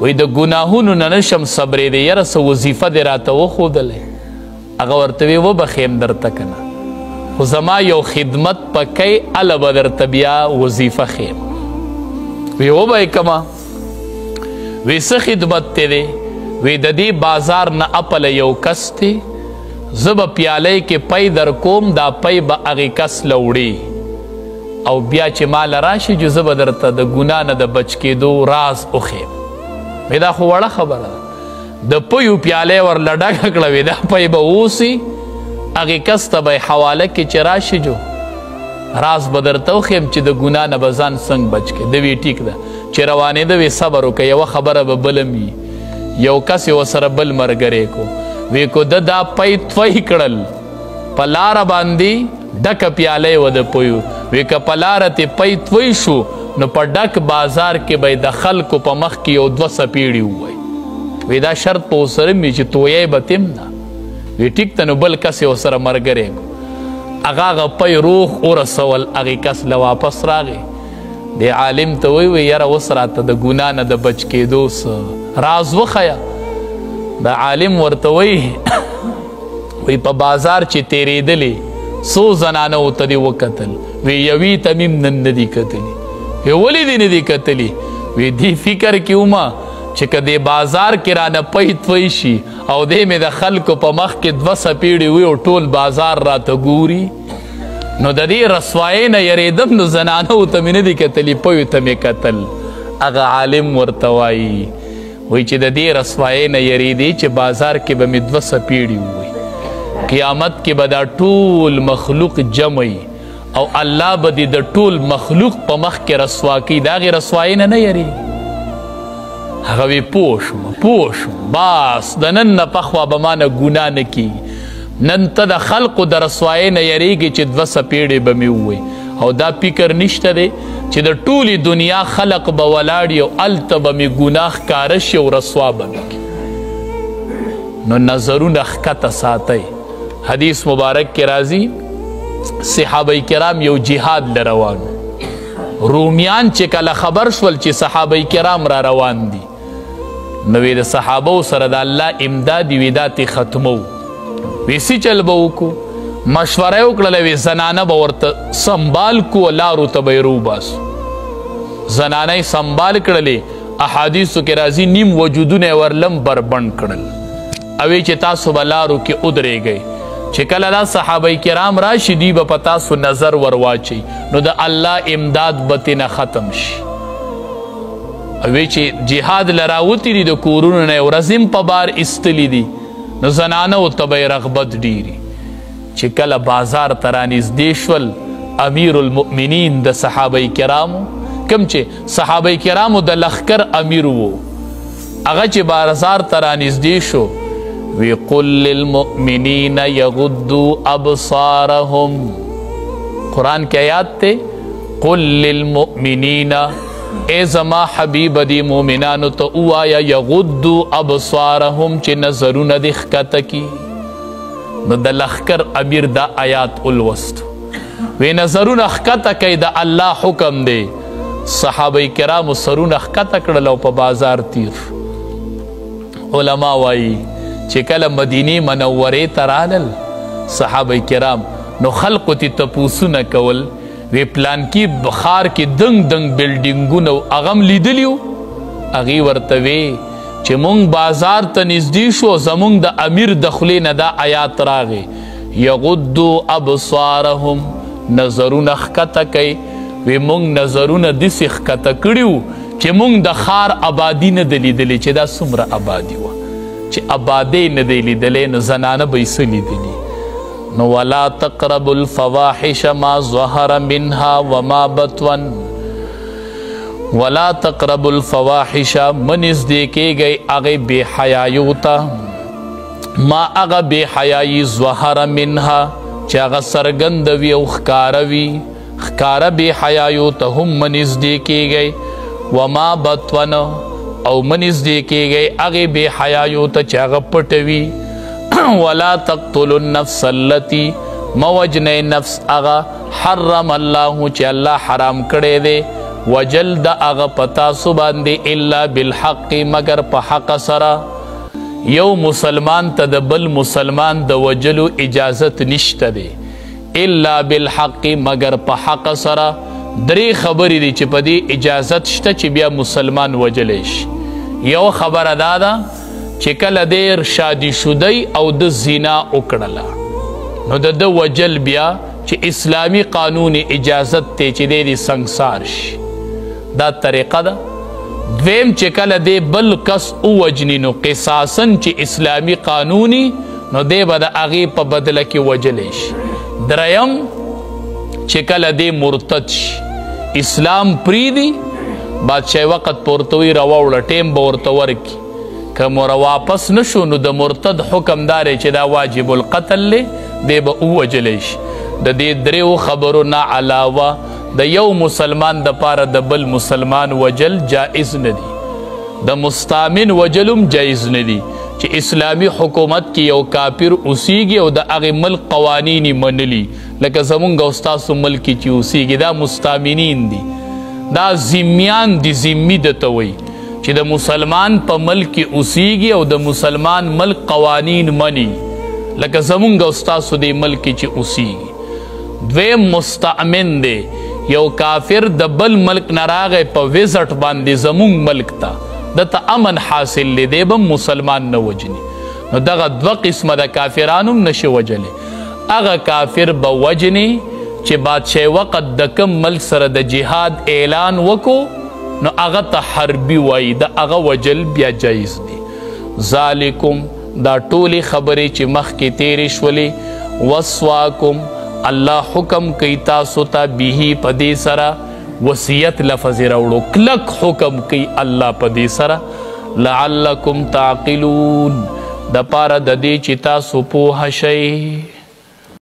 وی د ګناهونو نه نشم صبرېدی یاره څه وظیفه دې راته وښودلی هغه ورته وی وبخیم درته که نه خو زما یو خدمت پکی هله به درته بیا وظیفه خیم وی وبه یې کمه وی څه خدمت تی دی وی د دې بازار نه اپله یو کس دی زه به پیالۍ کې پی در کوم دا پی به هغې کس له وړي او بیا چې ماله راشي چې زه به درته د ګناه نه د بچ کېدو راز وښیم وی دا خو وړه خبره ده د پیو پیالۍ ورله ډکه کړه وی دا پی به اوسي هغې کس ته به یې حواله کې چې راشي جو راز به درته وښیم چې د ګناه نه به ځان څنګه بچ کړې ده وی ټیک ده چې روانېده وی صبر وکړه یوه خبره به بله وي یو کس یې ورسره بل ملګری کو وی کو ده دا پی توی کړل په لاره باندې ډکه پیاله وه د پیو وی که په لاره تې پی توی شو نو په ډک بازار کې به د خلکو په مخ کې یو 2 څپېړي ووایي وی دا شرط په ورسره وي چې تویی به تم نه وی ټیک ته نو بل کس یې ورسره ملګری کو هغه پی روغ ورسول هغې کس له واپس راغی د عالم ته وی یاره اوس راته د ګناه نه د بچ کېدو څه راز وښیه د عالم ورته وی په بازار چې تیرېدلې څو زنانو ته دې وکتل وی یوې ته مې نن نه دي کتلي وی ولې دې نه دي کتلي وی دې فکر کې ومه چې که دې بازار کې رانه پی توی شي او دې مې د خلکو په مخ کې 2 څپېړې وي او ټول بازار راته ګوري نو د دې رسوایۍ نه یریدم نو زنانو ته مې نه دي کتلي پیو ته مې کتل هغه عالم ورته وایي وی چې د دې رسوایۍ نه یریدې چې بازار کې به مې 2 څپېړې ووي قیامت کې به دا ټول مخلوق جمعي او الله به دې د ټول مخلوق په مخ کې رسوا کوي د هغې رسوایۍ نه یریږي هغه وی پوه شوم باس د نن نه پخوا به ما نه ګناه نه کېږي نن ته د خلقو د رسوایۍ نه یریږي چې 2 څپېړې به مې ووایي او دا فکر نشته دی چې د ټولې دنیا خلق به ولاړ او هلته به مې ګناه ښکاره شي او رسوا به مې کړي نو نظرونه ښکته ساتئ حدیث مبارک کې راځي صحابه کرام یو جهاد له روان رومیان چې کله خبر شول چې صحابه کرام را روان دي نو د صحابو سره د الله امداد وي دا تې ختمو وی سی چل به وکړو مشوره یې وکړله وی زنانه به ورته سنبال کو لارو ته به یې روباسو زنانه یې سنبال کړلې احادیثو کې راځي نیم وجودونه یې ورلم بربند کړل او چې تاسو به لارو کې ودرېږئ چې کله دا صحابه کرام راشي دوی به په تاسو نظر ور واچوي نو د الله امداد به ترېنه ختم شي او چې جهاد له راوتي دي د کورونو نه یې ورځم په بار ایستلي دي نو زنانو ته به یې رغبت ډیري چې کله بازار ته رانږدې شول امیر المؤمنین د صحابه کرامو کوم چې صحابه کرامو د لښکر امیر و هغه چې بازار ته رانږدې شو وی قل للمؤمنین یغضوا ابصارهم قرآن کی آیات تے قل للمؤمنین اے زما حبیب دی مومنانو تو او آیا یغضوا ابصارهم چی نظرون دخکت کی نو دا لخکر امیر دا آیات الوست وی نظرون اخکت کی دا اللہ حکم دے صحابہ کرام سرون اخکت کڑلو پا بازار تیر علماء وائی چې کله مدینې منورې ته رالل صحابه کرام نو خلقو تی تپوسونه کول وی پلانکي ښار کې دنګ دنګ بلډینګونه هغه هم لیدلي وو هغې ورته وی چې مونږ بازار ته نږدې شو زمونږ د امیر د خولې نه دا آیات راغی یغضوا ابصارهم نظرونه ښکته کوي وی مونږ نظرونه داسې ښکته کړي وو چې مونږ د ښار آبادي نه ده لیدلې چې دا څومره آبادي وه چې آبادی نه دی لیدلی نو زنانه به یې څه لیدلي نو ولا تقربوا الفواحش ما ظهر منها وما بطن ولا تقربوا الفواحش من نږدې کیږئ هغې بې حیایو ته ما هغه بې حیایي ظهر منها چې هغه څرګنده وي او ښکاره وي ښکاره بې حیایو ته هم من نږدې کیږئ وما بطن او منځدې کېږئ هغې بې حیایو ته چې هغه پټه وي ولا تقتلوا النفس التي مه وجنئ نفس هغه حرم الله چې الله حرام کړی دی وجل د اغه پتا سو باندې الا بالحق مگر په حق سره یو مسلمان ته د بل مسلمان د وجلو اجازت نشته دی الا بالحق مگر په حق سره درې خبرې دي چې په دې اجازت شته چې بیا مسلمان وجلی شي یو خبره دا ده چې کله دیر شادي شدی او د زنا وکړله نو د ده وجل بیا چې اسلامی قانون اجازت ته چې دی سنگسار شي دا طریقه ده دویم چې کله دی بل کس ووجني نو قصاصن چې اسلامی قانوني نو دی به د هغې په بدله کې وجلی شي دریم چې کله دی مرتد شي اسلام پریدي بادشاهي وقت پورته وي راوړه ټیم به ورته ورکړي که مو واپس نشو نو د مرتد حکم دار چې دا واجب القتل دی دی به ووجلی شي د دې دریو خبرو نه علاوه د یو مسلمان د پاره د بل مسلمان وجل جائز نه دی د مستامن وجلم جائز نه دی چې اسلامی حکومت کې یو کافر اوسیږي او د هغې ملک قوانین منلی لکه زمونږ او ستاسو ملک کې چې اوسیږي دا مستامنین دي دا ذمیان دي ذمي درته وایي چې د مسلمان په ملک کې اوسیږي او د مسلمان ملک قوانین مني لکه زمونږ او ستاسو د ملک کې چې اوسیږي دویم مستأمن دی یو کافر د بل ملک نه راغی په وزټ باندې زمونږ ملک ته دته امن حاصل دی دی به مسلمان نه وجني نو دغه دوه قسمه د کافرانو هم نشي وجلی هغه کافر به وجني چې بادشاهي وقت د کم ملک سره د جهاد اعلان وکړو نو هغه ته حربي وایي د هغه وجل بیا جایز دی ذالکم دا ټولې خبرې چې مخکې تیرې شولې وصواکم الله حکم کوي تاسو ته به په دې سره وصیت لفظ راوړو کلک حکم کوي الله په دې سره لعلکم تعقلون د پاره د دې چې تاسو پوه شئ